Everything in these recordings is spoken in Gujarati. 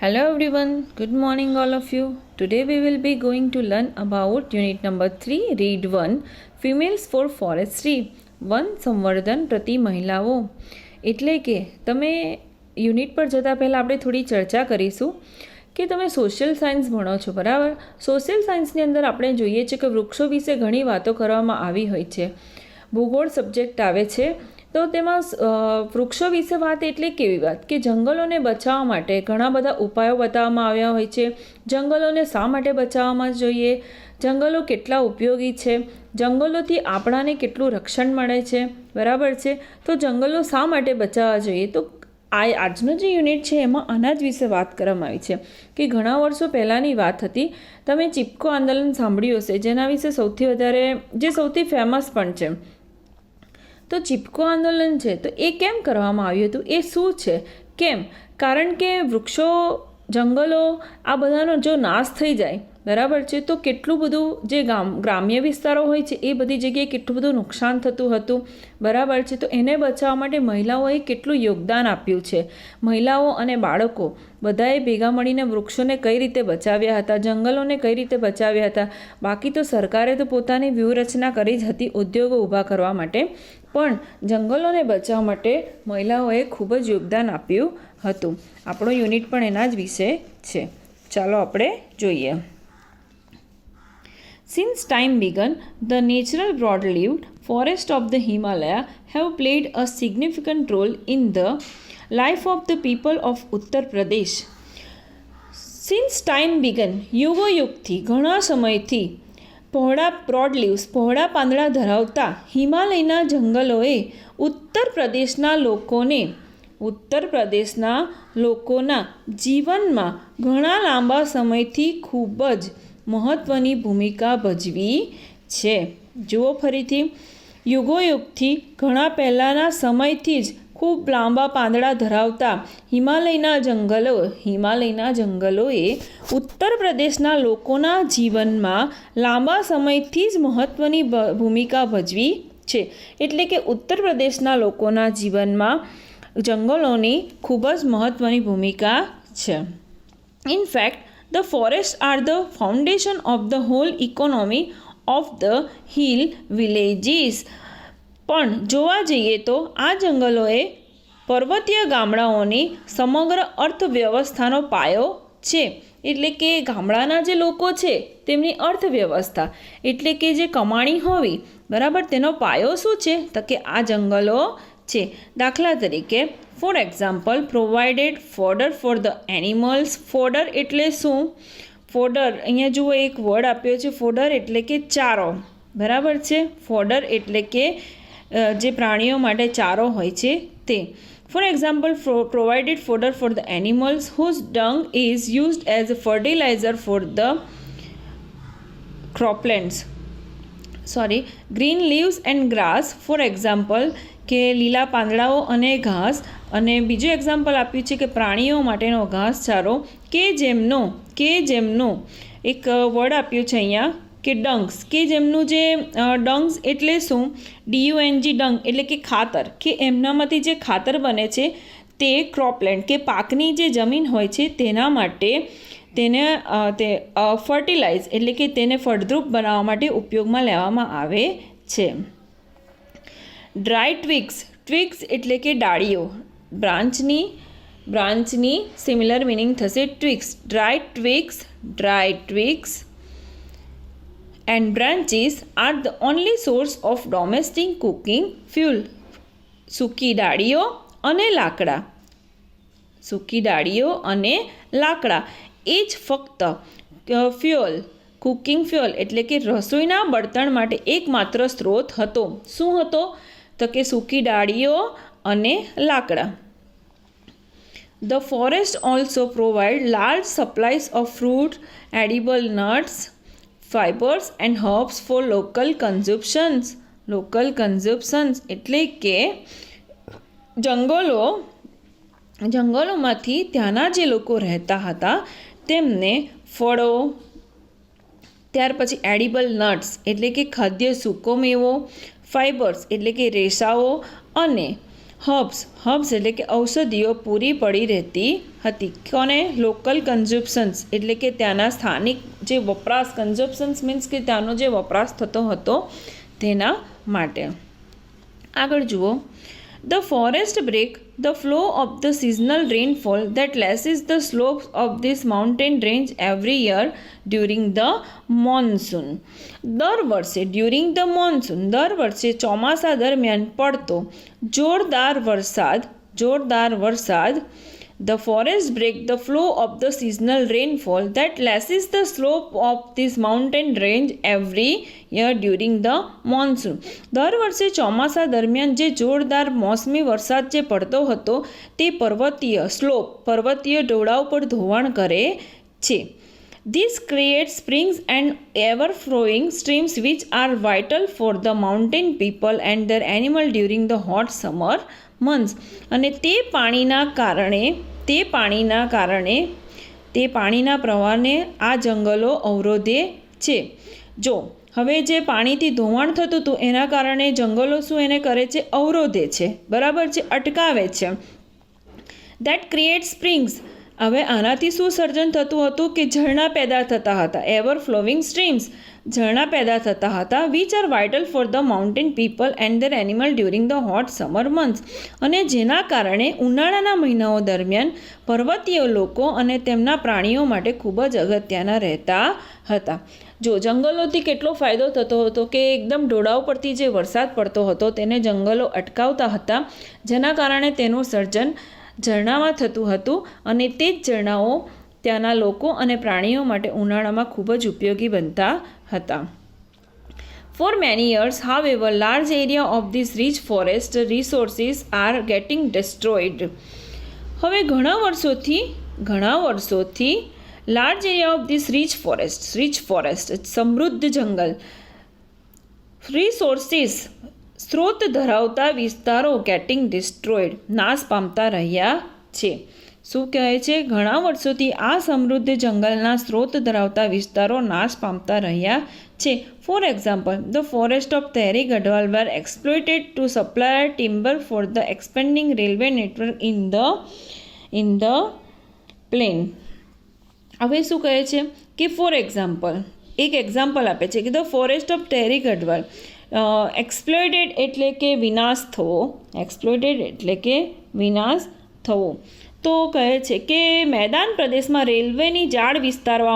Hello everyone, good morning all of you. Today we will be going to learn about unit number 3, read 1, Females for Forestry, one સંવર્ધન પ્રતિ મહિલાઓ. એટલે કે તમે યુનિટ પર જતાં પહેલાં આપણે થોડી ચર્ચા કરીશું કે તમે સોશિયલ સાયન્સ ભણો છો, બરાબર. સોશિયલ સાયન્સની અંદર આપણે જોઈએ છીએ કે વૃક્ષો વિશે ઘણી વાતો કરવામાં આવી હોય છે. ભૂગોળ સબ્જેક્ટ આવે છે તો તેમાં વૃક્ષો વિશે વાત એટલે કેવી વાત કે જંગલોને બચાવવા માટે ઘણા બધા ઉપાયો બતાવવામાં આવ્યા હોય છે. જંગલોને શા માટે બચાવવામાં જોઈએ, જંગલો કેટલા ઉપયોગી છે, જંગલોથી આપણાને કેટલું રક્ષણ મળે છે, બરાબર છે. તો જંગલો શા માટે બચાવવા જોઈએ, તો આજનો જે યુનિટ છે એમાં આના જ વિશે વાત કરવામાં આવી છે કે ઘણા વર્ષો પહેલાંની વાત હતી. તમે ચિપકો આંદોલન સાંભળ્યું હશે, જેના વિશે સૌથી ફેમસ પણ છે. તો ચિપકો આંદોલન છે તો એ કેમ કરવામાં આવ્યું હતું, એ શું છે, કેમ? કારણ કે વૃક્ષો, જંગલો આ બધાનો જો નાશ થઈ જાય, બરાબર છે, તો કેટલું બધું જે ગ્રામ્ય વિસ્તારો હોય છે એ બધી જગ્યાએ કેટલું બધું નુકસાન થતું હતું, બરાબર છે. તો એને બચાવવા માટે મહિલાઓએ કેટલું યોગદાન આપ્યું છે. મહિલાઓ અને બાળકો બધાએ ભેગા મળીને વૃક્ષોને કઈ રીતે બચાવ્યા હતા, જંગલોને કઈ રીતે બચાવ્યા હતા. બાકી તો સરકારે તો પોતાની વ્યૂહરચના કરી જ હતી ઉદ્યોગો ઊભા કરવા માટે, પણ જંગલોને બચાવવા માટે મહિલાઓએ ખૂબ જ યોગદાન આપ્યું હતું. આપણો યુનિટ પણ એના જ વિશે છે. ચાલો આપણે જોઈએ. Since time began, the natural broad-leaved forests of the Himalaya have played a significant role in the life of the people of Uttar Pradesh. Since time began, યુગોયુગથી, ઘણા સમયથી પહોળા પાંદડા ધરાવતા હિમાલયના જંગલોએ ઉત્તર પ્રદેશના લોકોના જીવનમાં ઘણા લાંબા સમયથી ખૂબ જ મહત્ત્વની ભૂમિકા ભજવી છે. જુઓ ફરીથી, યુગોયુગથી ઘણા પહેલાંના સમયથી જ ખૂબ લાંબા પાંદડા ધરાવતા હિમાલયના જંગલોએ ઉત્તર પ્રદેશના લોકોના જીવનમાં લાંબા સમયથી જ મહત્ત્વની ભૂમિકા ભજવી છે. એટલે કે ઉત્તર પ્રદેશના લોકોના જીવનમાં જંગલોની ખૂબ જ મહત્ત્વની ભૂમિકા છે. In fact, the forests are the foundation of the whole economy of the hill villages. પણ જોવા જઈએ તો આ જંગલોએ પર્વતીય ગામડાઓની સમગ્ર અર્થવ્યવસ્થાનો પાયો છે. એટલે કે ગામડાના જે લોકો છે તેમની અર્થવ્યવસ્થા, એટલે કે જે કમાણી હોવી, બરાબર, તેનો પાયો શું છે, તો કે આ જંગલો છે. દાખલા તરીકે, four example, provided fodder for the animals. Fodder એટલે શું? ફોડર, અહીંયા જુઓ એક વર્ડ આપ્યો છે, ફોડર એટલે કે ચારો, બરાબર છે. ફોડર એટલે કે જે પ્રાણીઓ માટે ચારો હોય છે તે. For example, provided fodder for the animals whose dung is used as a fertilizer for the croplands. Green leaves and grass. For example, કે લીલા પાંદડાઓ અને ઘાસ. અને બીજું એક્ઝામ્પલ આપ્યું છે કે પ્રાણીઓ માટેનો ઘાસચારો કે જેમનો એક વર્ડ આપ્યું છે અહીંયા કે ડંગ્સ, કે જેમનું જે ડંગ્સ એટલે શું? DUNG, ડંગ એટલે કે ખાતર, કે એમનામાંથી જે ખાતર બને છે તે ક્રોપલેન્ડ કે પાકની જે જમીન હોય છે તેના માટે તેને ફર્ટિલાઇઝ એટલે કે તેને ફળદ્રુપ બનાવવા માટે ઉપયોગમાં લેવામાં આવે છે. ડ્રાય ટ્વિગ્સ એટલે કે ડાળીઓ, બ્રાન્ચની સિમિલર મિનિંગ થશે twigs. Dry twigs and branches are the only source of domestic cooking fuel. સૂકી ડાળીઓ અને લાકડા એ જ ફક્ત કુકિંગ ફ્યુઅલ એટલે કે રસોઈના બળતણ માટે એકમાત્ર સ્ત્રોત હતો. શું હતો? તો કે સૂકી ડાળીઓ અને લાકડા. The forest also provide large supplies of fruit, edible nuts, fibers and herbs for local consumptions. એટલે કે જંગલોમાંથી ત્યાંના જે લોકો રહેતા હતા તેમને ફળો, ત્યાર પછી એડિબલ નટ્સ એટલે કે ખાદ્ય સૂકો મેવો, ફાઇબર્સ એટલે કે રેસાઓ અને હર્બ્સ એટલે કે ઔષધિઓ પૂરી પડી રહેતી હતી. કોને? લોકલ કન્ઝ્યુમ્શન્સ એટલે કે ત્યાંના સ્થાનિક જે વપરાશ, કન્ઝ્યુમ્શન્સ મીન્સ કે ત્યાંનો જે વપરાશ થતો હતો તેના માટે. આગળ જુઓ. The forest break the flow of the seasonal rainfall that lessens the slopes of this mountain range every year during the monsoon. દર વર્ષે ચોમાસા દરમિયાન પડતો જોરદાર વરસાદ The forest break the flow of the seasonal rainfall that lessens the slope of this mountain range every year during the monsoon. દર વર્ષે ચોમાસા દરમિયાન જે જોરદાર મોસમી વરસાદ જે પડતો હતો તે પર્વતીય ડોળાઓ પર ધોવાણ કરે છે. This creates springs and ever-flowing streams which are vital for the mountain people and their animal during the hot summer months. અને તે પાણીના પ્રવાહને આ જંગલો અવરોધે છે. જો હવે જે પાણીથી ધોવાણ થતું હતું એના કારણે જંગલો શું એને કરે છે? અવરોધે છે, બરાબર છે, અટકાવે છે. That creates springs. હવે આનાથી શું સર્જન થતું હતું કે ઝરણા પેદા થતા હતા. એવર ફ્લોવિંગ સ્ટ્રીમ્સ, ઝરણા પેદા થતા હતા. Which are vital for the mountain people and there animal during the hot summer months. અને જેના કારણે ઉનાળાના મહિનાઓ દરમિયાન પર્વતીય લોકો અને તેમના પ્રાણીઓ માટે ખૂબ જ અગત્યના રહેતા હતા. જો જંગલોથી કેટલો ફાયદો થતો હતો કે એકદમ ડોળાઓ પરથી જે વરસાદ પડતો હતો તેને જંગલો અટકાવતા હતા, જેના કારણે તેનું સર્જન ઝરણામાં થતું હતું અને તે જ ઝરણાઓ ત્યાંના લોકો અને પ્રાણીઓ માટે ઉનાળામાં ખૂબ જ ઉપયોગી બનતા હતા. For many years, however, large area of these rich forest resources are getting destroyed. હવે ઘણા વર્ષોથી large area of this rich forest સમૃદ્ધ જંગલ, રિસોર્સિસ સ્ત્રોત ધરાવતા વિસ્તારો ગેટિંગ ડિસ્ટ્રોયડ નાશ પામતા રહ્યા છે. શું કહે છે? ઘણા વર્ષોથી આ સમૃદ્ધ જંગલના સ્ત્રોત ધરાવતા વિસ્તારો નાશ પામતા રહ્યા છે. For example, the forest of Tehri Garhwal were exploited to supply timber for the expanding railway network in the plain. હવે શું કહે છે કે ફોર એક્ઝામ્પલ, એક એક્ઝામ્પલ આપે છે કે the forest of Tehri Garhwal, exploited એટલે કે વિનાશ થવો, તો કહે છે કે મેદાન પ્રદેશમાં રેલવેની જાળ વિસ્તારવા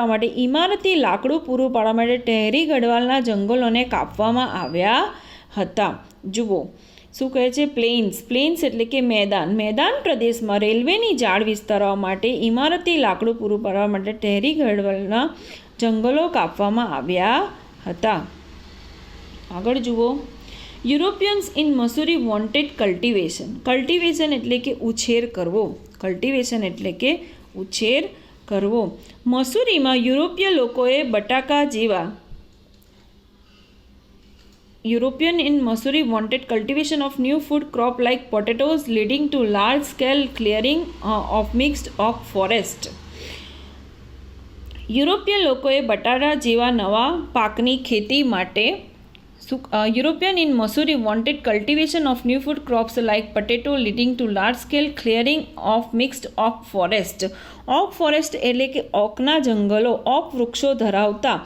માટે ઇમારતી લાકડું પૂરું પાડવા માટે ટેહરી ગઢવાલના જંગલોને કાપવામાં આવ્યા હતા. જુઓ શું કહે છે? પ્લેન્સ એટલે કે મેદાન પ્રદેશમાં રેલવેની જાળ વિસ્તારવા માટે ઇમારતી લાકડું પૂરું પાડવા માટે ટેહરી ગઢવાલના જંગલો કાપવામાં આવ્યા હતા. આગળ જુઓ. Europeans in Mussoorie wanted cultivation એટલે કે ઉછેર કરવો. મસૂરીમાં યુરોપીય લોકોએ બટાકા જેવા European in Missouri wanted cultivation of new food crop like potatoes, leading to large-scale clearing of mixed oak forest. European લોકોએ બટાટા જેવા નવા પાકની ખેતી માટે European in Missouri wanted cultivation of new food crops like potato, leading to large-scale clearing of mixed oak forest. Oak forest એટલે કે ઓકના જંગલો, ઓક વૃક્ષો ધરાવતા,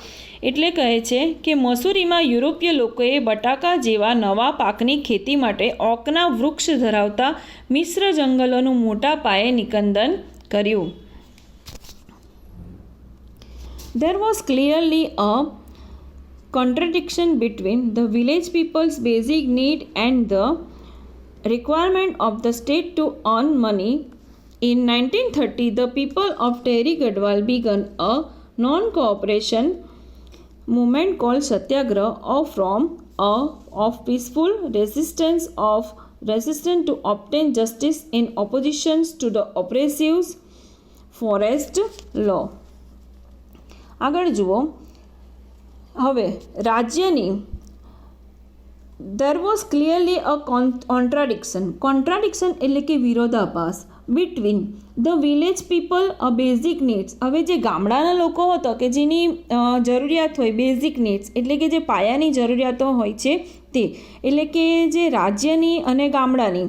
એટલે કહે છે કે મસૂરીમાં યુરોપીય લોકોએ બટાકા જેવા નવા પાકની ખેતી માટે ઓકના વૃક્ષ ધરાવતા મિશ્ર જંગલોનું મોટા પાયે નિકંદન કર્યું. There was clearly a contradiction between the village people's basic need and the requirement of the state to earn money. In 1930, the people of Tehri Gadwal began a non-cooperation movement called Satyagraha of peaceful resistance to obtain justice in opposition to the oppressive forest law. આગળ જુઓ. હવે રાજ્યની there was clearly a contradiction એટલે કે વિરોધાભાસ between the village people a basic needs. હવે જે ગામડાના લોકો હતો કે જેની જરૂરિયાત હોય બેઝિક નીડ્સ એટલે કે જે પાયાની જરૂરિયાતો હોય છે તે, એટલે કે જે રાજ્યની અને ગામડાની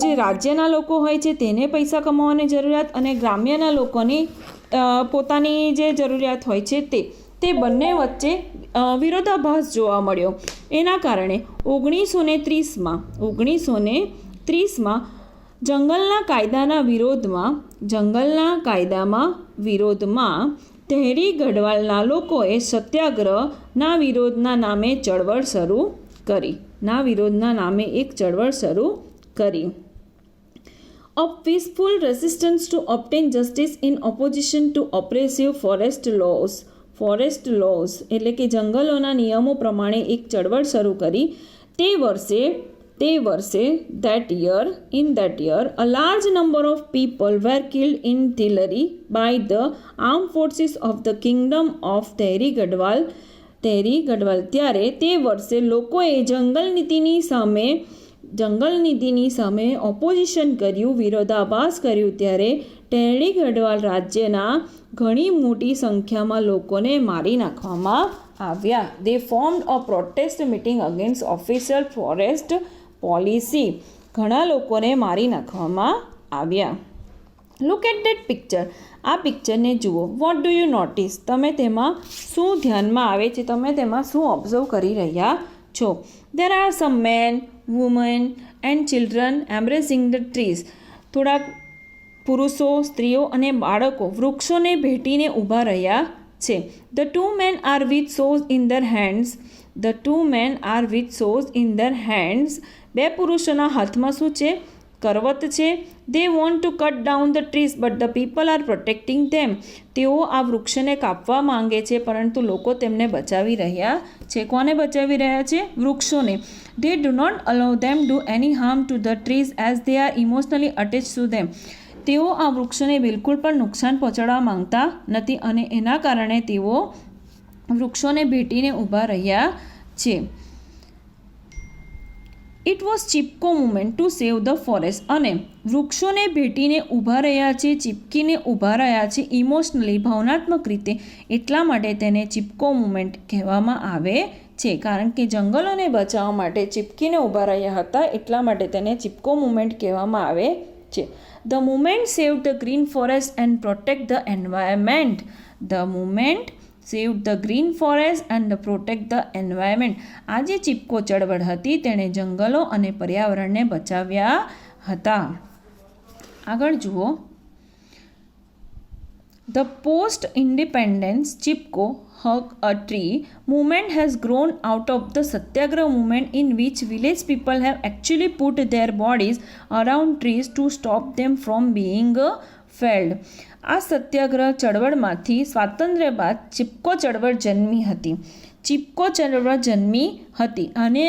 જે રાજ્યના લોકો હોય છે તેને પૈસા કમાવાની જરૂરિયાત અને ગ્રામ્યના લોકોની પોતાની જે જરૂરિયાત હોય છે તે બંને વચ્ચે વિરોધાભાસ જોવા મળ્યો. એના કારણે 1930માં જંગલના કાયદામાં વિરોધમાં તહેરી ગઢવાલના લોકોએ સત્યાગ્રહના વિરોધના નામે એક ચળવળ શરૂ કરી. A peaceful resistance to obtain justice in opposition to oppressive forest laws એટલે કે જંગલોના નિયમો પ્રમાણે એક ચળવળ શરૂ કરી. તે વર્ષે in that year a large number of people were killed in Tillari by the armed forces of the kingdom of Tehri Garhwal. ત્યારે તે વર્ષે લોકોએ જંગલ નીતિની સામે ઓપોઝિશન કર્યું, વિરોધાભાસ કર્યું. ત્યારે તહેરી ગઢવાલ રાજ્યના ઘણી મોટી સંખ્યામાં લોકોને મારી નાખવામાં આવ્યા. They formed a protest meeting against official forest policy. ઘણા લોકોને મારી નાખવામાં આવ્યા. Look at that picture. આ પિક્ચરને જુઓ. What do you notice? તમે તેમાં શું ધ્યાનમાં આવે છે? તમે તેમાં શું ઓબ્ઝર્વ કરી રહ્યા છો? There are some men, women and children embracing the trees. થોડાક પુરુષો, સ્ત્રીઓ અને બાળકો વૃક્ષોને ભેટીને ઊભા રહ્યા છે. The two men are with swords in their hands. બે પુરુષોના હાથમાં શું છે? કરવત છે. They want to cut down the trees but the people are protecting them. તેઓ આ વૃક્ષને કાપવા માંગે છે પરંતુ લોકો તેમને બચાવી રહ્યા છે. કોને બચાવી રહ્યા છે? વૃક્ષોને. They do not allow them do any harm to the trees as they are emotionally attached to them. તેઓ આ વૃક્ષોને બિલકુલ પણ નુકસાન પહોંચાડવા માંગતા નથી અને એના કારણે તેઓ વૃક્ષોને ભેટીને ઊભા રહ્યા છે. It was Chipko movement to save the forest. અને વૃક્ષોને ભેટીને ઊભા રહ્યા છે, ચીપકીને ઊભા રહ્યા છે ઇમોશનલી, ભાવનાત્મક રીતે. એટલા માટે તેને ચિપકો મુવમેન્ટ કહેવામાં આવે છે. કારણ કે જંગલોને બચાવવા માટે ચીપકીને ઊભા રહ્યા હતા એટલા માટે તેને ચિપકો મુવમેન્ટ કહેવામાં આવે છે. The movement saved the green forest and protect the environment. આ જે ચિપકો ચળવળ હતી તેણે જંગલો અને પર્યાવરણને બચાવ્યા હતા. આગળ જુઓ. The post-independence Chipko Hug a Tree movement has grown out of the Satyagraha movement in which village people have actually put their bodies around trees to stop them from being felled. આ સત્યાગ્રહ ચળવળમાંથી સ્વાતંત્ર્ય બાદ ચિપકો ચળવળ જન્મી હતી અને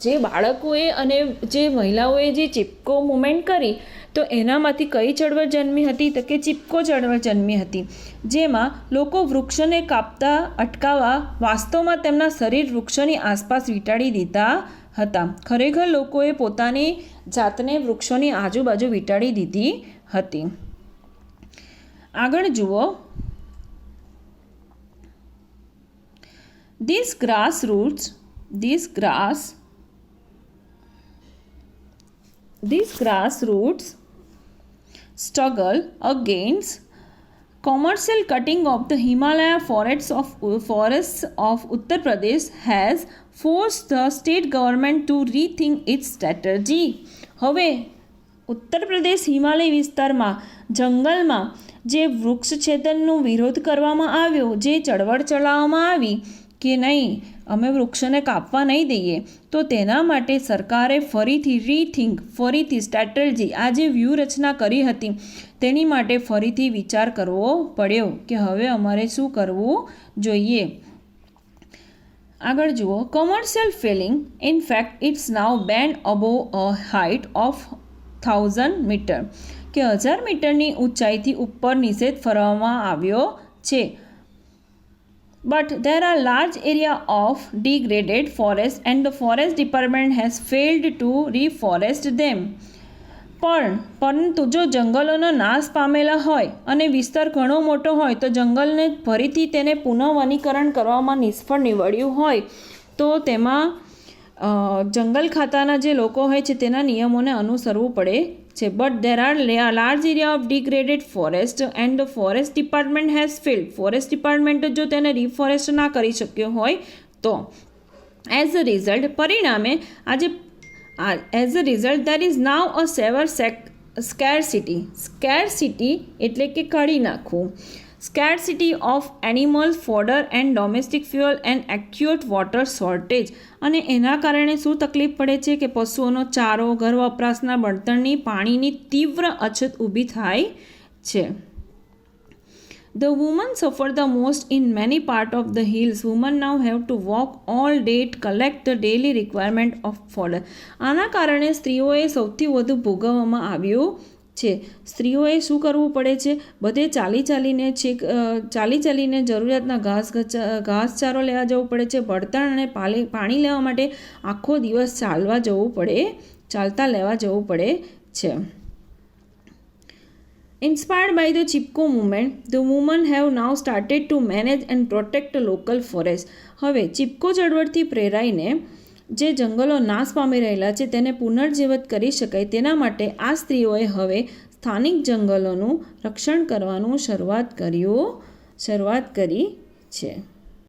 જે બાળકોએ અને જે મહિલાઓએ જે ચિપકો મુવમેન્ટ કરી તો એનામાંથી કઈ ચળવળ જન્મી હતી? તો કે ચિપકો ચળવળ જન્મી હતી, જેમાં લોકો વૃક્ષોને કાપતા અટકાવવા વાસ્તવમાં તેમના શરીર વૃક્ષોની આસપાસ વીંટાળી દીધા હતા. ખરેખર લોકોએ પોતાની જાતને વૃક્ષોની આજુબાજુ વીંટાળી દીધી હતી. આગળ જુઓ. These grassroots struggle against commercial cutting of the Himalaya forests of Uttar Pradesh has forced the state government to rethink its strategy. હવે ઉત્તર પ્રદેશ હિમાલય વિસ્તારમાં જંગલમાં જે વૃક્ષ છેદનનો વિરોધ કરવામાં આવ્યો, જે ચળવળ ચલાવવામાં આવી કે નહીં અમે વૃક્ષોને કાપવા નહીં દઈએ, તો તેના માટે સરકારે ફરીથી સ્ટ્રેટેજી, આ જે વ્યૂહરચના કરી હતી તેની માટે ફરીથી વિચાર કરવો પડ્યો કે હવે અમારે શું કરવું જોઈએ. આગળ જુઓ. Commercial felling in fact it's now banned above a height of 1000 metre, કે 1000 મીટરની ઊંચાઈથી ઉપર નિષેધ ફરવામાં આવ્યો છે. But there are large area of degraded forest and the forest department has failed to reforest them. પરંતુ જો જંગલોનો નાશ પામેલા હોય અને વિસ્તાર ઘણો મોટો હોય તો જંગલને ફરીથી તેને પુનઃવનીકરણ કરવામાં નિષ્ફળ નીવડ્યું હોય તો તેમાં જંગલ ખાતાના જે લોકો હોય છે તેના નિયમોને અનુસરવું પડે છે. But there are large area of degraded forest and the forest department has failed. Forest department જો તેને રિફોરેસ્ટ ના કરી શક્યો હોય તો એઝ અ રિઝલ્ટ પરિણામે as a result there is now a severe scarcity એટલે કે કાઢી નાખવું. Scarcity of animal fodder and domestic fuel and acute water shortage. અને એના કારણે શું તકલીફ પડે છે કે પશુઓનો ચારો, ઘર વપરાશના બળતણની, પાણીની તીવ્ર અછત ઊભી થાય છે. The women suffer the most in many parts of the hills. Women now have to walk all day to collect the daily requirement of fodder. આના કારણે સ્ત્રીઓએ સૌથી વધુ ભોગવવામાં આવ્યું છે. સ્ત્રીઓએ શું કરવું પડે છે? બધે ચાલી ચાલીને જરૂરિયાતના ઘાસચારો લેવા જવું પડે છે. બળતણ અને પાણી લેવા માટે આખો દિવસ ચાલતા લેવા જવું પડે છે. Inspired by the Chipko movement, the women have now started to manage and protect local forests. હવે ચિપકો ચળવળથી પ્રેરાઈને જે જંગલો નાશ પામી રહેલા છે તેને પુનર્જીવિત કરી શકાય તેના માટે આ સ્ત્રીઓએ હવે સ્થાનિક જંગલોનું રક્ષણ કરવાનું શરૂઆત કરી છે.